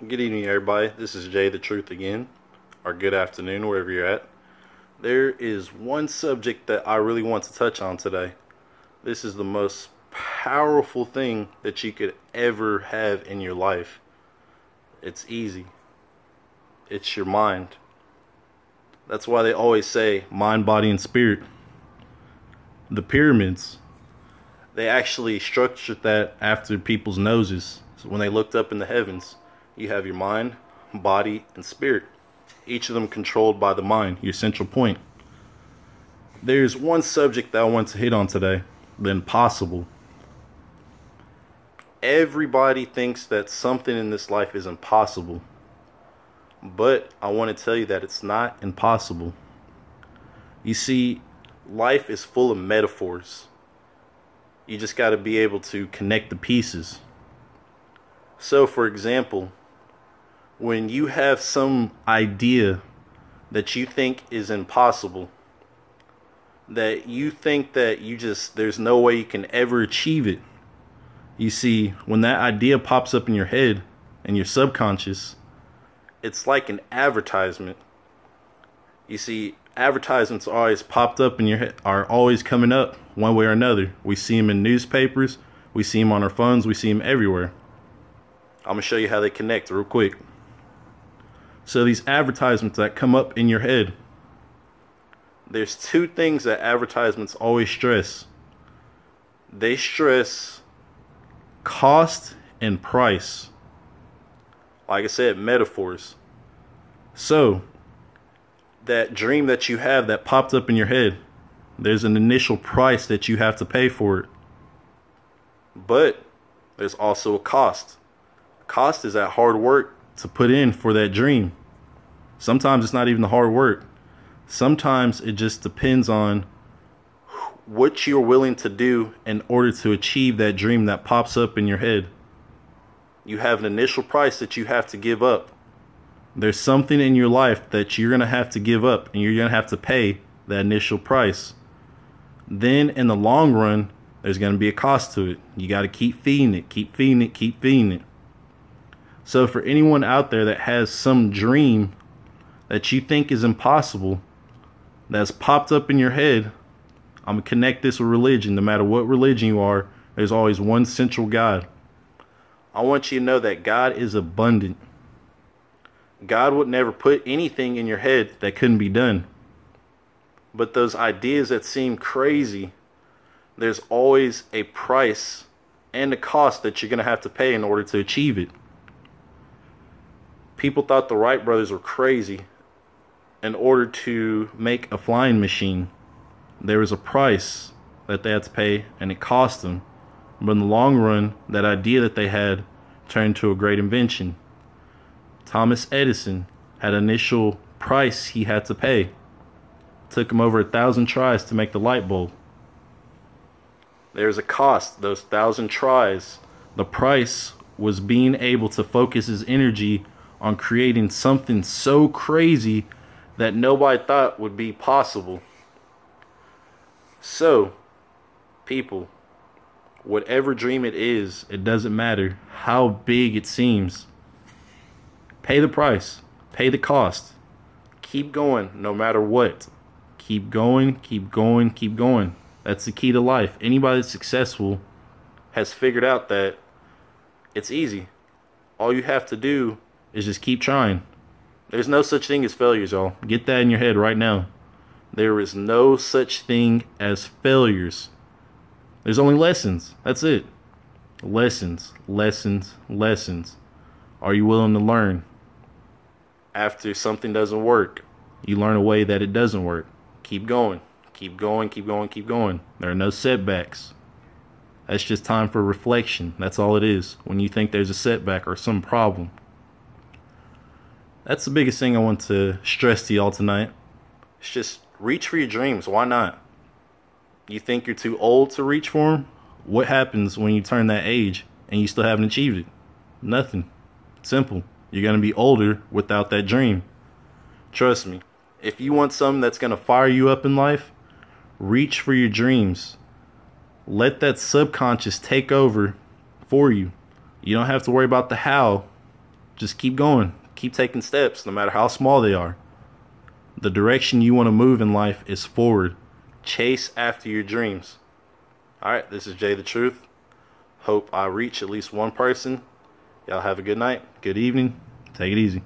Good evening, everybody. This is Jay the Truth again, or good afternoon, wherever you're at. There is one subject that I really want to touch on today. This is the most powerful thing that you could ever have in your life. It's easy. It's your mind. That's why they always say mind, body, and spirit. The pyramids, they actually structured that after people's noses. So when they looked up in the heavens, you have your mind, body, and spirit. Each of them controlled by the mind, your central point. There's one subject that I want to hit on today, the impossible. Everybody thinks that something in this life is impossible. But I want to tell you that it's not impossible. You see, life is full of metaphors. You just got to be able to connect the pieces. So, for example, when you have some idea that you think is impossible, that you think that there's no way you can ever achieve it. You see, when that idea pops up in your head and your subconscious, it's like an advertisement. You see, advertisements always popped up in your head, are always coming up one way or another. We see them in newspapers, we see them on our phones, we see them everywhere. I'm going to show you how they connect real quick. So these advertisements that come up in your head, there's two things that advertisements always stress. They stress cost and price. Like I said, metaphors. So that dream that you have that popped up in your head, there's an initial price that you have to pay for it. But there's also a cost. Cost is that hard work to put in for that dream. Sometimes it's not even the hard work. Sometimes it just depends on what you're willing to do in order to achieve that dream that pops up in your head. You have an initial price that you have to give up. There's something in your life that you're going to have to give up, and you're going to have to pay that initial price. Then in the long run, there's going to be a cost to it. You got to keep feeding it, keep feeding it, keep feeding it. So for anyone out there that has some dream that you think is impossible, that's popped up in your head, I'm going to connect this with religion. No matter what religion you are, there's always one central God. I want you to know that God is abundant. God would never put anything in your head that couldn't be done. But those ideas that seem crazy, there's always a price and a cost that you're going to have to pay in order to achieve it. People thought the Wright brothers were crazy in order to make a flying machine. There was a price that they had to pay, and it cost them. But in the long run, that idea that they had turned to a great invention. Thomas Edison had an initial price he had to pay. It took him over 1,000 tries to make the light bulb. There's a cost, those 1,000 tries. The price was being able to focus his energy on creating something so crazy that nobody thought would be possible. So, people, whatever dream it is, it doesn't matter how big it seems. Pay the price. Pay the cost. Keep going no matter what. Keep going, keep going, keep going. That's the key to life. Anybody that's successful has figured out that it's easy. All you have to do is just keep trying. There's no such thing as failures, y'all. Get that in your head right now. There is no such thing as failures. There's only lessons. That's it. Lessons, lessons, lessons. Are you willing to learn? After something doesn't work, you learn a way that it doesn't work. Keep going. Keep going, keep going, keep going. There are no setbacks. That's just time for reflection. That's all it is. When you think there's a setback or some problem. That's the biggest thing I want to stress to y'all tonight. It's just reach for your dreams. Why not? You think you're too old to reach for them? What happens when you turn that age and you still haven't achieved it? Nothing. Simple. You're going to be older without that dream. Trust me. If you want something that's going to fire you up in life, reach for your dreams. Let that subconscious take over for you. You don't have to worry about the how. Just keep going. Keep taking steps, no matter how small they are. The direction you want to move in life is forward. Chase after your dreams. Alright, this is Jay the Truth. Hope I reach at least one person. Y'all have a good night, good evening. Take it easy.